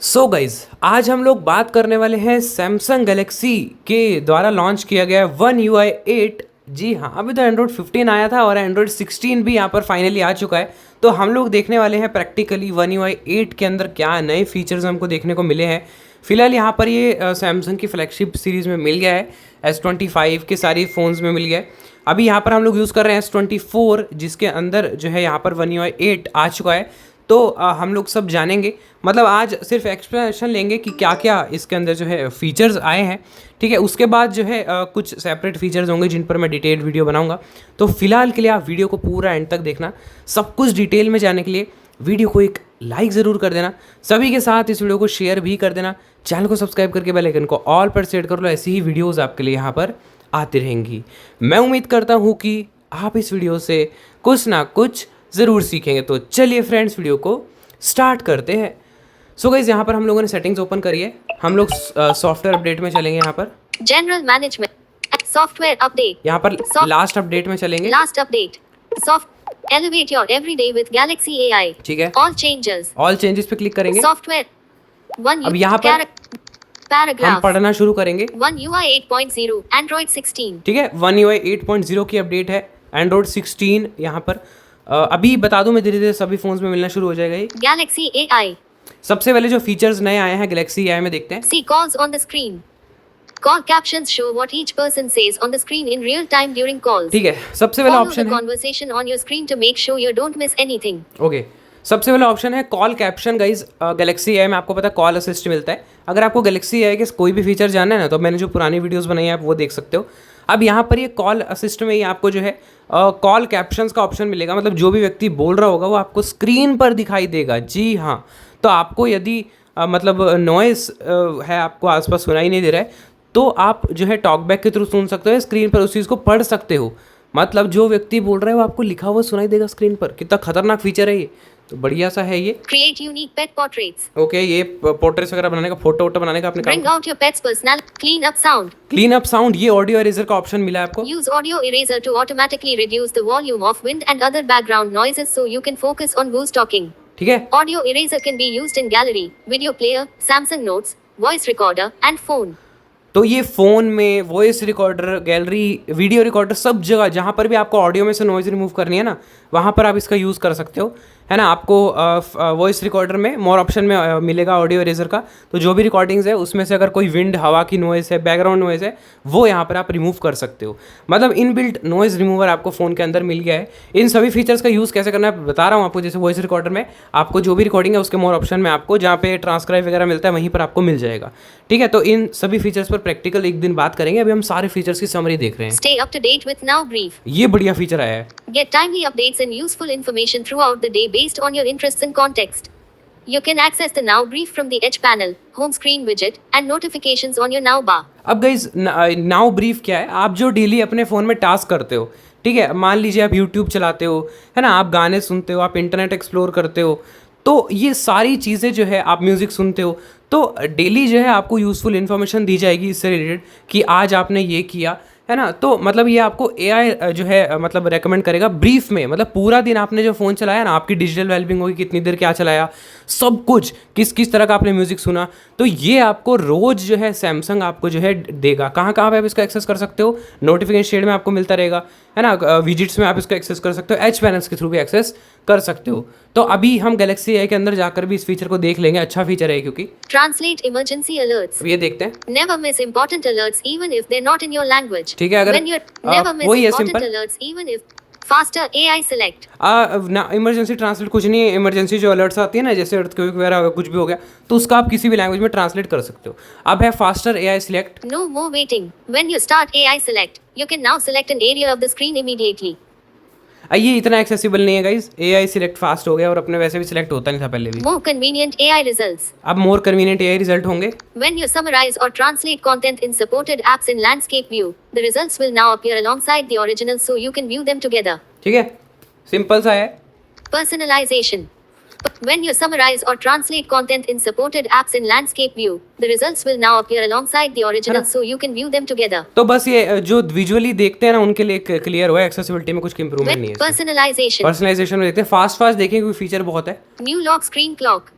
So guys आज हम लोग बात करने वाले हैं सैमसंग गैलेक्सी के द्वारा लॉन्च किया गया वन UI 8। जी हाँ, अभी तो एंड्रॉयड 15 आया था और एंड्रॉयड 16 भी यहाँ पर फाइनली आ चुका है। तो हम लोग देखने वाले हैं प्रैक्टिकली वन UI 8 के अंदर क्या नए फीचर्स हमको देखने को मिले हैं। फिलहाल यहाँ पर ये सैमसंग की फ्लैगशिप सीरीज़ में मिल गया है, S25 के सारी फ़ोन्स में मिल गया है। अभी यहाँ पर हम लोग यूज़ कर रहे हैं S24, जिसके अंदर जो है यहाँ पर वन UI 8 आ चुका है। तो हम लोग सब जानेंगे, मतलब आज सिर्फ एक्सप्लेनेशन लेंगे कि क्या क्या इसके अंदर जो है फीचर्स आए हैं। ठीक है, उसके बाद जो है कुछ सेपरेट फीचर्स होंगे जिन पर मैं डिटेल वीडियो बनाऊंगा। तो फिलहाल के लिए आप वीडियो को पूरा एंड तक देखना। सब कुछ डिटेल में जाने के लिए वीडियो को एक लाइक ज़रूर कर देना, सभी के साथ इस वीडियो को शेयर भी कर देना, चैनल को सब्सक्राइब करके बेल आइकन को ऑल पर सेट कर लो। ऐसी ही वीडियोज़ आपके लिए यहाँ पर आती रहेंगी। मैं उम्मीद करता हूँ कि आप इस वीडियो से कुछ ना कुछ ज़रूर सीखेंगे। तो चलिए फ्रेंड्स, वीडियो को स्टार्ट करते हैं। सो गाइस, यहाँ पर हम लोगों ने सेटिंग्स ओपन करी है। हम लोग सॉफ्टवेयर अपडेट में चलेंगे। यहाँ पर जनरल मैनेजमेंट सॉफ्टवेयर अपडेट, यहाँ पर लास्ट अपडेट में चलेंगे। Last update soft elevate your everyday with Galaxy AI। ठीक है, ऑल चेंजेस पे क्लिक करेंगे। Software one. अब यहाँ पर हम पैराग्राफ पढ़ना शुरू करेंगे। One UI 8.0 Android 16। ठीक है, वन UI 8.0 की अपडेट है, एंड्रॉइड 16 यहाँ पर। अभी बता दूं मैं, धीरे धीरे सभी फोन्स में मिलना शुरू हो जाएगा ये गैलेक्सी AI। सबसे पहले जो फीचर्स नए आए हैं गैलेक्सी AI में देखते हैं। See calls on the screen. Call captions show what each person says on the screen in real time during calls. ठीक है, सबसे पहला ऑप्शन है conversation on your screen to make sure you don't miss anything. Okay, सबसे पहला option है call caption. Guys Galaxy AI में आपको पता है कॉल असिस्ट मिलता है। अगर आपको गैलेक्सी AI के कोई भी फीचर जानना है ना, तो मैंने जो पुरानी वीडियोस बनाई है आप वो देख सकते हो। अब यहाँ पर ये कॉल असिस्ट में ही आपको जो है कॉल कैप्शंस का ऑप्शन मिलेगा। मतलब जो भी व्यक्ति बोल रहा होगा वो आपको स्क्रीन पर दिखाई देगा। जी हाँ, तो आपको यदि मतलब नॉइस है, आपको आसपास सुनाई नहीं दे रहा है, तो आप जो है टॉकबैक के थ्रू सुन सकते हो, स्क्रीन पर उस चीज़ को पढ़ सकते हो। मतलब जो व्यक्ति बोल रहा है वो आपको लिखा हुआ सुनाई देगा स्क्रीन पर। कितना खतरनाक फीचर है ये, तो बढ़िया सा है ये। Create unique pet portraits. Okay, ये पोर्ट्रेट्स वगैरह बनाने का, फोटो वोटो बनाने का अपने काम। Bring out your pets personal clean up sound. Clean up sound, ये ऑडियो इरेजर का ऑप्शन मिला है आपको। Use audio eraser to automatically reduce the volume of wind and other background noises so you can focus on who's talking. ठीक है, audio eraser can be used in gallery, video player, Samsung notes, voice recorder and phone. तो ये phone में voice recorder, gallery, video recorder, सब जगह जहाँ पर भी आपको ऑडियो में से नॉइज़ रिमूव करनी है ना, वहाँ पर आप इसका यूज़ कर सकते हो, है ना। आपको वॉइस रिकॉर्डर में मोर ऑप्शन में मिलेगा ऑडियो इरेजर का। तो जो भी रिकॉर्डिंग्स है उसमें से अगर कोई विंड, हवा की नॉइज़ है, बैकग्राउंड नॉइज़ है, वो यहाँ पर आप रिमूव कर सकते हो। मतलब इनबिल्ट नॉइज़ रिमूवर आपको फ़ोन के अंदर मिल गया है। इन सभी फीचर्स का यूज़ कैसे करना है बता रहा हूँ आपको। जैसे वॉइस रिकॉर्डर में आपको जो भी रिकॉर्डिंग है उसके मोर ऑप्शन में आपको जहाँ पे ट्रांसक्राइब वगैरह मिलता है वहीं पर आपको मिल जाएगा। ठीक है, तो इन सभी फीचर्स पर प्रैक्टिकल एक दिन बात करेंगे। अभी हम सारे फीचर्स की समरी देख रहे हैं। Stay up to date with Now Brief. ये बढ़िया फीचर आया है। Get timely updates and useful information throughout the day based on your interests and context. You can access the Now Brief from the Edge panel, home screen widget, and notifications on your Now bar. अब guys now brief क्या है? आप जो daily अपने phone में task करते हो, ठीक है, मान लीजिए आप यूट्यूब चलाते हो, है ना, आप गाने सुनते हो, आप इंटरनेट एक्सप्लोर करते हो, तो ये सारी चीज़ें जो है, आप म्यूज़िक सुनते हो, तो डेली जो है आपको यूज़फुल इन्फॉर्मेशन दी जाएगी इससे रिलेटेड कि आज आपने ये किया, है ना। तो मतलब ये आपको AI जो है मतलब रेकमेंड करेगा ब्रीफ में। मतलब पूरा दिन आपने जो फ़ोन चलाया ना, आपकी डिजिटल वेलबिंग होगी, कितनी देर क्या चलाया, सब कुछ, किस किस तरह का आपने म्यूज़िक सुना, तो ये आपको रोज़ जो है सैमसंग आपको जो है देगा। कहाँ कहाँ पे आप इसका एक्सेस कर सकते हो? नोटिफिकेशन शेड में आपको मिलता रहेगा, है ना। विजिट्स में आप इसका एक्सेस कर सकते हो, एज पैनल्स के थ्रू भी एक्सेस कर सकते हो। तो अभी हम गैलेक्सी AI के अंदर जाकर भी इस फीचर को देख लेंगे। अच्छा फीचर है क्योंकि ट्रांसलेट इमरजेंसी अलर्ट्स। ये देखते हैं। Never miss important alerts even if they not in your language. ठीक है, अगर नेवर मिस वही है important simple. Alerts even if faster AI select. Emergency translate कुछ नहीं है। इमरजेंसी जो अलर्ट्स आती है ना, जैसे अर्थक्वेक वगैरह होगा, कुछ भी हो गया, तो उसका आप किसी भी लैंग्वेज में ट्रांसलेट कर सकते हो। अब है faster AI select. No more waiting. When you start AI select, you can now select an area of the screen immediately. ये इतना एक्सेसिबल नहीं है गाइज। AI सिलेक्ट फास्ट हो गया और अपने वैसे भी सिलेक्ट होता नहीं था पहले भी। More convenient AI results. अब मोर कन्वीनियंट AI रिजल्ट होंगे। When you summarize or translate content in supported apps in landscape view, the results will now appear alongside the original so you can view them together. ठीक है, simple सा है। Personalization. When you summarize or translate content in supported apps in landscape view, the results will now appear alongside the original so you can view them together. तो बस ये जो visually देखते हैं ना, उनके लिए क्लियर हुआ है। एक्सेसिबिलिटी में कुछ इंप्रूवमेंट नहीं है। Personalization. पर्सनलाइजेशन में देखते हैं, फास्ट देखिए क्योंकि फीचर बहुत है। New lock screen clock.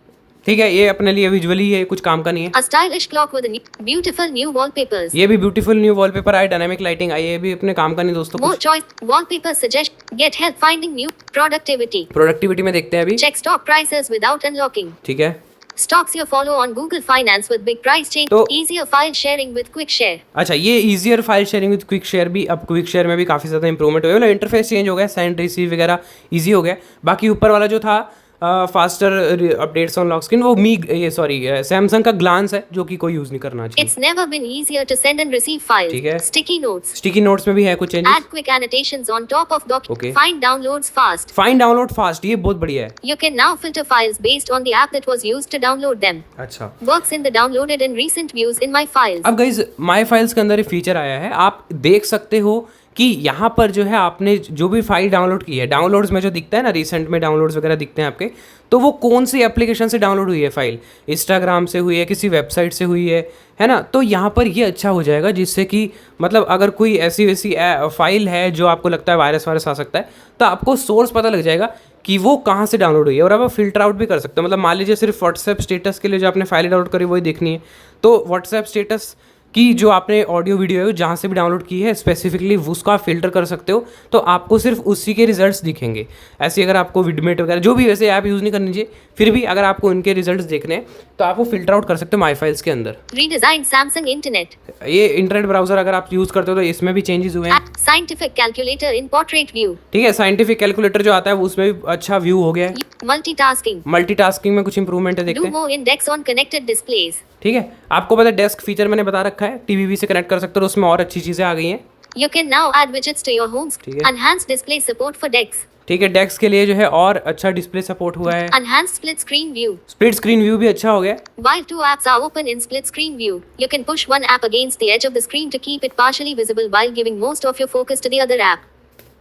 ठीक है, ये अपने लिए विजुअली ये कुछ काम का नहीं है। A stylish clock with beautiful new wallpapers. ये भी ब्यूटीफुल न्यू वॉलपेपर आया, डायनामिक लाइटिंग आई, ये भी अपने काम का नहीं दोस्तों। More choice, wallpaper suggest, get help finding new productivity. Productivity में देखते हैं अभी। Check stock prices without unlocking. ठीक है, Stocks you follow on Google Finance with big price change. तो- Easier file sharing with quick share. अच्छा, ये easier file sharing with quick share भी, अब क्विक शेयर में भी काफ़ी ज़्यादा इंप्रूवमेंट हो गया, मतलब इंटरफेस चेंज हो गया, सेंड रिसीव वगैरह ईजी हो गया। बाकी ऊपर वाला जो था faster updates on lock screen, वो सैमसंग का ग्लांस है जो कि कोई यूज़ नहीं करना चाहिए। It's never been easier to send and receive files. ठीक है। Sticky notes. स्टिकी नोट्स में भी है कुछ changes. Add quick annotations on top of doc. Okay. Find downloads fast. Find download fast, ये बहुत बढ़िया है। You can now filter files based on the app that was used to download them. अच्छा, Works in the downloaded and recent views in my files. अब guys my files के अंदर ये feature आया है, आप देख सकते हो कि यहाँ पर जो है आपने जो भी फाइल डाउनलोड की है, डाउनलोड्स में जो दिखता है ना, रिसेंट में डाउनलोड्स वगैरह दिखते हैं आपके, तो वो कौन सी एप्लीकेशन से डाउनलोड हुई है फाइल, इंस्टाग्राम से हुई है, किसी वेबसाइट से हुई है ना। तो यहाँ पर ये अच्छा हो जाएगा, जिससे कि मतलब अगर कोई ऐसी वैसी फाइल है जो आपको लगता है वायरस आ सकता है, तो आपको सोर्स पता लग जाएगा कि वो कहाँ से डाउनलोड हुई है, और अब आप फिल्टर आउट भी कर सकते हो। मतलब मान लीजिए सिर्फ व्हाट्सएप स्टेटस के लिए जो आपने फाइल डाउनलोड करी वही देखनी है, तो व्हाट्सएप स्टेटस की जो आपने ऑडियो वीडियो है जहाँ से भी डाउनलोड की है स्पेसिफिकली उसको आप फिल्टर कर सकते हो, तो आपको सिर्फ उसी के रिजल्ट्स दिखेंगे। ऐसे अगर आपको विडमेट वगैरह जो भी वैसे ऐप यूज़ नहीं करनी चाहिए, फिर भी अगर आपको उनके रिजल्ट्स देखने हैं तो आप वो फिल्टर आउट कर सकते हो माई फाइल्स के अंदर। Redesigned Samsung Internet. ये इंटरनेट ब्राउजर अगर आप यूज़ करते हो तो इसमें भी चेंजेस हुए हैं। Scientific calculator in portrait view. ठीक है, साइंटिफिक कैलकुलेटर जो आता है उसमें भी अच्छा व्यू हो गया है। Multitasking. मल्टीटास्किंग में कुछ इंप्रूवमेंट है, देखते Do हैं। more index on connected displays. ठीक है, आपको पता है डेस्क फीचर मैंने बता रखा है, टीवी से कनेक्ट कर सकते हो, उसमें और अच्छी चीज़ें आ गई हैं। You can now add widgets to your home ठीक screen. है। Enhanced display support for decks. ठीक है, डेस्क के लिए जो है और अच्छा डिस्प्ले सपोर्ट हुआ है। Enhanced split screen view. Split screen view भी अच्छा हो गया। While two apps are open in split screen view, you can push one app against the edge of the screen to keep it partially visible while giving most of your focus to the other app.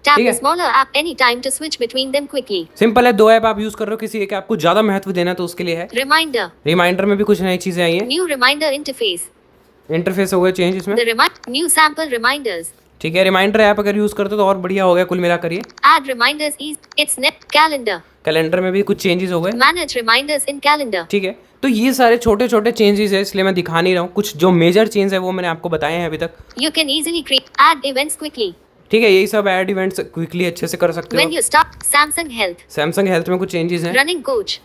Tap ठीक the है। smaller app anytime to switch between them quickly. Simple है, दो app आप use कर रहे हो, किसी एक आपको ज्यादा महत्व देना है तो उसके लिए है। Reminder. रिमाइंडर में भी कुछ नई चीजें आई हैं, New reminder interface. इंटरफेस हो गया चेंज इसमें। New sample reminders. ठीक है, रिमाइंडर ऐप अगर यूज करते हो तो और बढ़िया हो गया कुल मिला करिए। Add reminders it's net calendar. Calendar में भी कुछ चेंजेस हो गए। Manage reminders in calendar. ठीक है, तो ये सारे छोटे छोटे चेंजेस है, इसलिए मैं दिखा नहीं रहा हूँ। कुछ जो मेजर चेंज है वो मैंने आपको बताए हैं अभी तक। You can easily add events quickly. ठीक है, यही सब ऐड इवेंट्स क्विकली अच्छे से कर सकते When हो। you start Samsung Health. Samsung health में कुछ चेंजेस हैं। Running coach.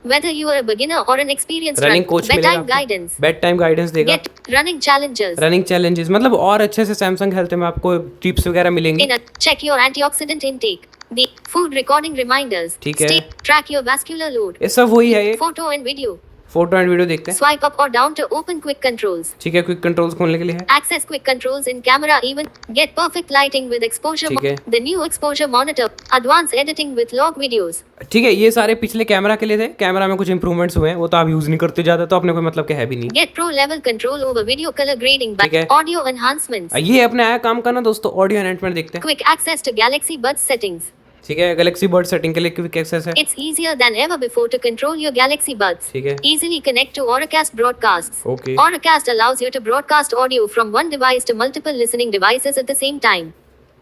Whether you are a beginner or an experienced running runner, coach bedtime guidance. Bed time guidance देगा। Get running challenges. Running challenges, मतलब और अच्छे से Samsung health में आपको टिप्स वगैरह मिलेंगे। Check your antioxidant intake. The food recording reminders. ठीक है। Track your vascular load. ये सब वही है, ये Photo and video. Photo and video देखते हैं। Swipe up or down to open quick controls. ठीक है, क्विक कंट्रोल्स खोलने के लिए है। Access quick controls in camera even. Get perfect lighting with exposure. ठीक है। The new exposure monitor. Advanced editing with log videos. ठीक है, ये सारे पिछले कैमरा के लिए थे, कैमरा में कुछ इंप्रूवमेंट्स हुए हैं, वो तो आप यूज नहीं करते ज्यादा, तो अपने कोई मतलब के है भी नहीं। Get pro level control over video color grading by ठीक है। audio enhancements. ये अपने आया काम करना दोस्तों, ऑडियो एनहांसमेंट देखते हैं। Quick access to Galaxy Buds settings. ठीक है, गैलेक्सी बर्ड सेटिंग के लिए क्विक एक्सेस है। It's easier than ever before to control your Galaxy Buds. ठीक है। Easily connect to Auracast broadcasts. Okay. Auracast allows you to broadcast audio from one device to multiple listening devices at the same time.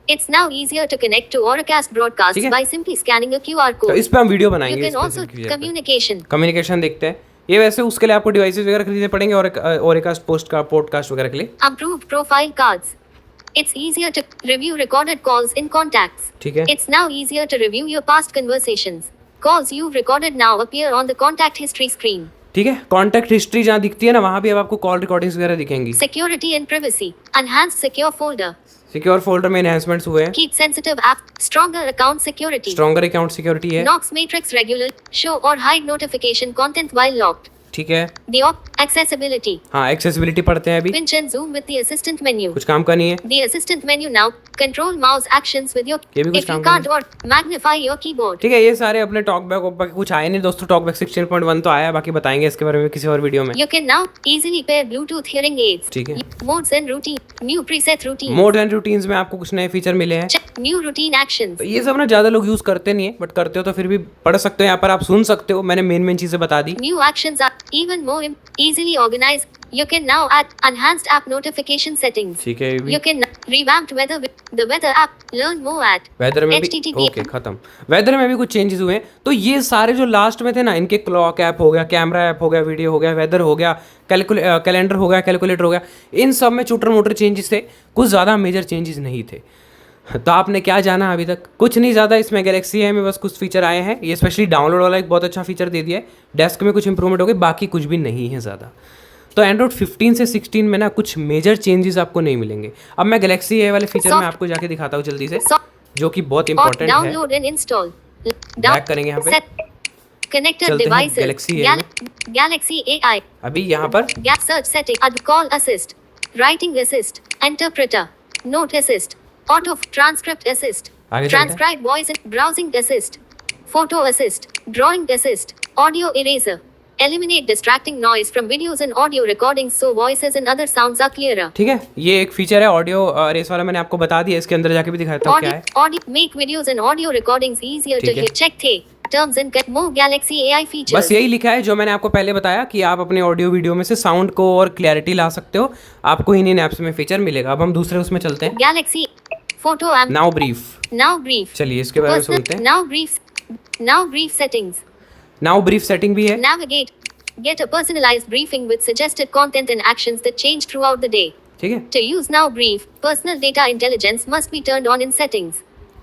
It's now easier to connect to Auracast broadcasts ठीक है। by simply scanning a QR तो code. इस पे हम video You बनाएंगे। can also communication. Communication देखते हैं। ये वैसे उसके लिए आपको डिवाइसेस वगैरह खरीदने पड़ेंगे, और ओरेकास्ट पॉडकास्ट वगैरह के लिए। Improved profile cards. It's easier to review recorded calls in contacts. ठीक है। It's now easier to review your past conversations. Calls you've recorded now appear on the contact history screen. ठीक है, कॉन्टैक्ट हिस्ट्री जहाँ दिखती है ना, वहाँ भी अब आपको कॉल रिकॉर्डिंग्स वगैरह दिखेंगी। Security and privacy. Enhanced secure folder. Secure folder में एनहांसमेंट्स हुए हैं। Keep sensitive app. Stronger account security. Stronger account security है। Knox matrix regular. Show or hide notification content while locked. ठीक है। The accessibility. हाँ, accessibility पढ़ते हैं अभी, Pinch and zoom with the assistant menu. कुछ काम का नहीं है। The assistant menu now. Control mouse actions with your. ये भी कुछ If you काम का can't or magnify your keyboard. ठीक है, ये सारे अपने टॉक बैक कुछ आए नहीं दोस्तों, टॉक बैक 16.1 तो आया, बाकी बताएंगे इसके बारे में किसी और वीडियो में। You can now easily pair Bluetooth hearing aids. ठीक है। Modes and routine. New preset routine. Mode and routines में आपको कुछ नए फीचर मिले हैं। Check new routine actions. तो ये सब ना ज्यादा लोग यूज करते नहीं है, बट करते हो तो फिर भी पढ़ सकते हो, यहाँ पर आप सुन सकते हो। मैंने मेन चीजें बता दी। New actions are even more easily organized. You can now add enhanced app notification settings. ठीक है, ये भी You can revamped weather with The weather app. Learn more at weather में भी http ओके खत्म। वेदर में भी कुछ चेंजेस हुए हैं। तो ये सारे जो लास्ट में थे ना, इनके क्लॉक ऐप हो गया, कैमरा ऐप हो गया, वीडियो हो गया, वेदर हो गया, कैलेंडर हो गया, कैलकुलेटर हो गया, इन सब में छोटे मोटे चेंजेस थे, कुछ ज़्यादा मेजर चेंजेस नहीं थे। तो आपने क्या जाना अभी तक? कुछ नहीं ज़्यादा इसमें गैलेक्सी है में बस कुछ फीचर आए हैं। ये स्पेशली डाउनलोड वाला एक बहुत अच्छा फीचर दे दिया है। डेस्क में कुछ इंप्रूवमेंट हो गई, बाकी कुछ भी नहीं है ज़्यादा। तो एंड्रॉइड 15 से 16 में ना कुछ मेजर चेंजेस आपको नहीं मिलेंगे। अब मैं गैलेक्सी ए वाले फीचर में आपको जाके दिखाता हूँ जल्दी से, जो कि बहुत इंपॉर्टेंट है। Download and install. बैक करेंगे यहाँ पे, कनेक्टेड चलते हैं डिवाइसेस। गैलेक्सी ए में। Galaxy AI. अभी यहाँ पर gap search setting, call assist, writing assist, interpreter, note assist, auto transcript assist, आगे चलते हैं। Transcribe voice, browsing assist, photo assist, drawing assist, audio eraser, eliminate distracting noise from videos and audio recordings so voices and other sounds are clearer. ठीक है, ये एक feature है audio race वाला, मैंने आपको बता दिया। इसके अंदर जाके भी दिखाता हूँ क्या है। Audio make videos and audio recordings easier to ठीक है। hear. Check थे terms and get more Galaxy AI features. बस यही लिखा है जो मैंने आपको पहले बताया कि आप अपने ऑडियो वीडियो में से साउंड को और क्लैरिटी ला सकते हो। आपको इन ऐप्स में फीचर मिलेगा। अब हम दूसरे उसमें चलते हैं। Galaxy photo app. Now brief. Now brief. चलिए इसके बारे में सुनते हैं। Now brief settings. Now brief setting भी है। Navigate. Get a personalized briefing with suggested content and actions that change throughout the day. ठीक है, To use Now Brief, personal data intelligence must be turned on in settings.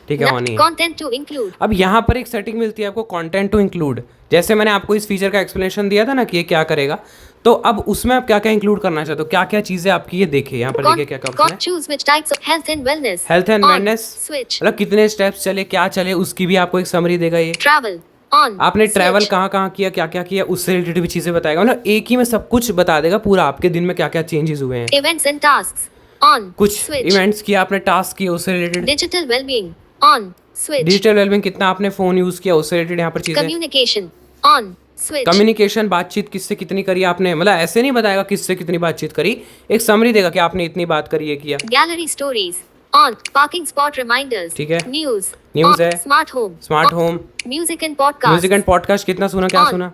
ठीक है, on ही है। Content to include. अब यहाँ पर एक setting मिलती है आपको, कंटेंट टू इंक्लूड। जैसे मैंने आपको इस फीचर का एक्सप्लेनेशन दिया था ना कि ये क्या करेगा, तो अब उसमें आप क्या क्या इंक्लूड करना चाहते हो, क्या क्या चीजें आपकी, ये देखिए यहाँ पर देखिए क्या क्या ऑप्शन है। Choose which types of health and wellness. Health and On. Wellness, Switch. मतलब कितने स्टेप्स चले, क्या चले, उसकी भी आपको एक समरी देगा ये। Travel. On. आपने ट्रैवल Switch. कहाँ कहाँ किया, क्या क्या किया, उससे रिलेटेड भी चीजें बताएगा। मतलब एक ही में सब कुछ बता देगा पूरा, आपके दिन में क्या क्या चेंजेस हुए हैं। Events and tasks. On. कुछ Switch. इवेंट्स किया आपने, टास्क किए उससे related. Digital well-being. On. Switch. Digital wellbeing, कितना आपने फोन यूज किया उससे रिलेटेड यहाँ पर चीजें। Communication. On. Switch. कम्युनिकेशन, बातचीत किससे कितनी करी आपने, मतलब ऐसे नहीं बताएगा किससे कितनी बातचीत करी, एक समरी देगा कि आपने इतनी बात करी, ये किया। Gallery stories. On. Parking spot reminders. ठीक है। News. News On. है। Smart home. Smart On. Home, Music and podcast. Music and podcast, कितना सुना, क्या On. सुना।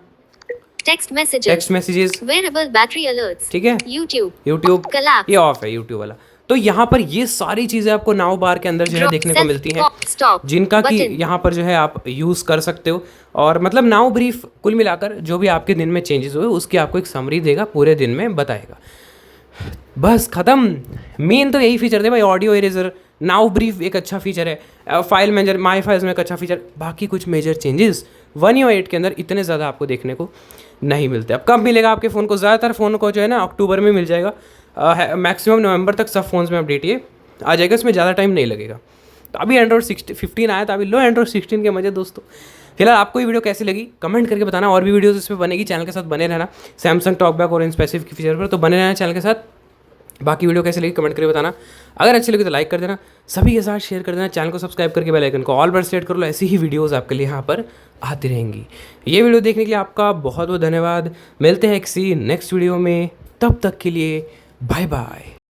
Text messages. Text messages, Wearable battery alerts. ठीक है। YouTube. YouTube, Collapse. ये ऑफ है यूट्यूब वाला। तो यहाँ पर ये सारी चीजें आपको नाउ बार के अंदर जो है Drop, देखने को self, मिलती हैं, stop, जिनका कि button. यहाँ पर जो है आप यूज कर सकते हो। और मतलब नाउ ब्रीफ कुल मिलाकर जो भी आपके दिन में चेंजेस हुए उसकी आपको एक समरी देगा, पूरे दिन में बताएगा। बस खत्म। मेन तो यही फीचर थे भाई, ऑडियो इरेजर, नाउ ब्रीफ एक अच्छा फीचर है, फाइल मैनेजर, माई फाइल्स में एक अच्छा फीचर। बाकी कुछ मेजर चेंजेस One UI 8 के अंदर इतने ज़्यादा आपको देखने को नहीं मिलते। अब कब मिलेगा आपके फ़ोन को? ज़्यादातर फ़ोन को जो है ना अक्टूबर में मिल जाएगा, मैक्सिमम नवंबर तक सब फोन्स में अपडेट ये आ जाएगा, इसमें ज़्यादा टाइम नहीं लगेगा। तो अभी एंड्रॉइड 15 आया था, अभी लो एंड्रॉइड 16 के मजे दोस्तों। फिलहाल आपको ये वीडियो कैसी लगी कमेंट करके बताना, और भी वीडियोस इस पर बनेगी, चैनल के साथ बने रहना। सैमसंग टॉकबैक और इन स्पेसिफिक फीचर पर तो बने रहना चैनल के साथ। बाकी वीडियो कैसी लगी कमेंट करके बताना, अगर अच्छी लगी तो लाइक कर देना, सभी के साथ शेयर कर देना, चैनल को सब्सक्राइब करके बेल आइकन को ऑल पर सेट कर लो, ऐसी ही वीडियोस आपके लिए यहाँ पर आती रहेंगी। ये वीडियो देखने के लिए आपका बहुत बहुत धन्यवाद। मिलते हैं किसी नेक्स्ट वीडियो में, तब तक के लिए बाय बाय।